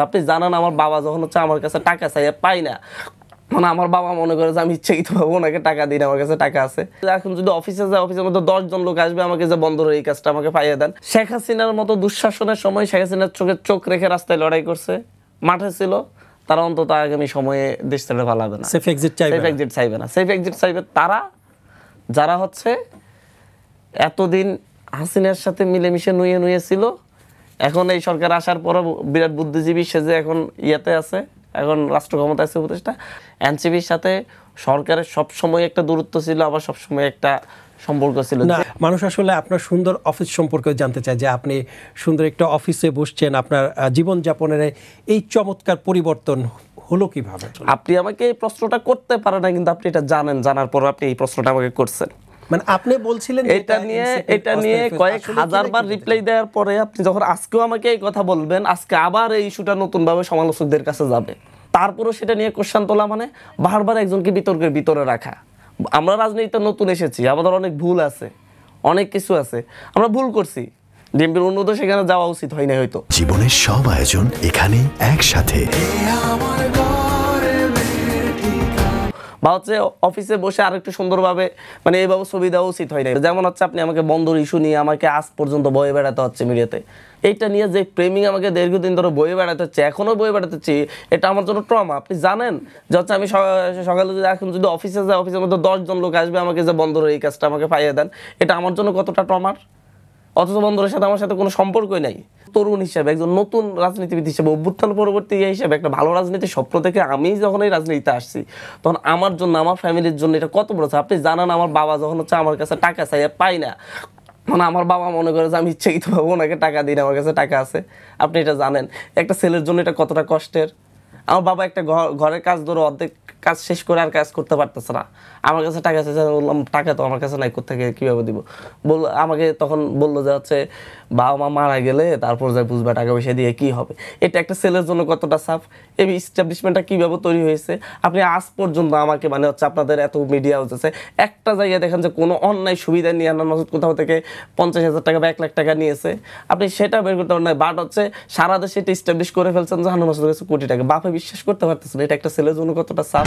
আপনি জানেন আমার বাবা যখন হচ্ছে আমার কাছে টাকা চাই পাই না, মানে আমার বাবা মনে করে যে আমি ইচ্ছাকৃত ভাবে ওনাকে টাকা দিই না, আমার কাছে টাকা আছে। এখন যদি অফিসে যায়, অফিসের মধ্যে 10 জন লোক আসবে আমাকে যে বন্ধ এই কাজটা আমাকে পাইয়ে দেন। শেখ হাসিনার মতো দুঃশাসনের সময় শেখ হাসিনার চোখে চোখ রেখে রাস্তায় লড়াই করছে, মাঠে ছিল, তারা অন্তত আগামী সময়ে দেশ ছেড়ে পালাবে না, সেফ এক্সিট চাইবে না। সেফ এক্সিট চাইবে তারা যারা হচ্ছে এতদিন হাসিনার সাথে মিলেমিশে নুয়ে ছিল, এখন এই সরকার আসার পর বিরাট বুদ্ধিজীবী সেজে এখন ইয়েতে আছে, এখন রাষ্ট্র ক্ষমতা আছে উপদেষ্টা। এনসিপির সাথে সরকারের সবসময় একটা দূরত্ব ছিল, আবার সবসময় একটা সম্পর্ক ছিল। মানুষ আসলে আপনার সুন্দর অফিস সম্পর্কে জানতে চায় যে আপনি সুন্দর একটা অফিসে বসছেন, আপনার জীবনযাপনের এই চমৎকার পরিবর্তন হলো কিভাবে? আপনি আমাকে এই প্রশ্নটা করতে পারেন না, কিন্তু আপনি এটা জানেন, জানার পর আপনি এই প্রশ্নটা আমাকে করছেন। মানে আপনি বলছিলেন এটা নিয়ে কয়েক হাজারবার রিপ্লাই দেওয়ার পরে আপনি যখন আজকেও আমাকে এই কথা বলবেন, আজকে আবার এই ইস্যুটা নতুনভাবে সমালোচকদের কাছে যাবে, তারপরও সেটা নিয়ে কোশ্চেন তোলা মানে বারবার একজনকে বিতর্কের ভিতরে রাখা। আমরা রাজনীতিতে নতুন এসেছি, আমাদের অনেক ভুল আছে, অনেক কিছু আছে, আমরা ভুল করছি, ডিএমপির উন্নত সেখানে যাওয়া উচিত হয় না হয়তো। জীবনের সব আয়োজন এখানে একসাথে, বা হচ্ছে অফিসে বসে আরেকটু সুন্দরভাবে মানে এইভাবে ছবি দেওয়া উচিত হয় না। যেমন হচ্ছে আপনি আমাকে বন্দর ইস্যু নিয়ে আমাকে আজ পর্যন্ত বয়ে বেড়াতে হচ্ছে মিডিয়াতে, এইটা নিয়ে যে প্রেমিং আমাকে দীর্ঘদিন ধরে বয়ে বেড়াতে হচ্ছে, এখনও বয়ে বেড়াতে হচ্ছে, এটা আমার জন্য ট্রমা। আপনি জানেন যে হচ্ছে আমি সকালে যদি এখন যদি অফিসে যাই, অফিসের মধ্যে 10 জন লোক আসবে আমাকে যে বন্দর এই কাজটা আমাকে পাইয়ে দেন, এটা আমার জন্য কতটা ট্রমার। অথচ বন্দরের সাথে আমার সাথে কোনো সম্পর্কই নাই। তরুণ হিসেবে, একজন নতুন রাজনীতিবিদ হিসেবে, অভ্যুত্থান পরবর্তী হিসেবে একটা ভালো রাজনীতির স্বপ্ন থেকে আমি যখন এই রাজনীতিতে আসছি, তখন আমার জন্য, আমার ফ্যামিলির জন্য এটা কত বড়। আপনি জানেন আমার বাবা যখন হচ্ছে আমার কাছে টাকা চাই পাই না, মানে আমার বাবা মনে করে যে আমি ইচ্ছাকৃত ভাবে ওনাকে টাকা দিই না, আমার কাছে টাকা আছে। আপনি এটা জানেন একটা ছেলের জন্য এটা কতটা কষ্টের। আমার বাবা একটা ঘরের কাজ ধরে অর্ধেক কাজ শেষ করে আর কাজ করতে পারতেছে না, আমার কাছে টাকা চাইছে। বললাম টাকা তো আমার কাছে নাই, কোথেকে কীভাবে দিব। আমাকে তখন বললো যে হচ্ছে বাবা মা মারা গেলে তারপর যা বুঝবে টাকা পয়সা দিয়ে কী হবে। এটা একটা ছেলের জন্য কতটা সাফ, এই ইস্টাবলিশমেন্টটা কীভাবে তৈরি হয়েছে। আপনি আজ পর্যন্ত আমাকে মানে হচ্ছে আপনাদের এত মিডিয়া হচ্ছে একটা জায়গায় দেখেন যে কোনো অন্যায় সুবিধা নিয়ে আনার মাসুদ কোথাও থেকে 50,000 টাকা বা 1 লাখ টাকা নিয়েছে, আপনি সেটা বের করতে পারেন না। বাট হচ্ছে সারা দেশে এটা ইস্টাবলিশ করে ফেলছেন যে হান্নান মাসুদের কাছে কোটি টাকা, বাপে বিশ্বাস করতে পারতেছেন। এটা একটা ছেলের জন্য কতটা সাফ।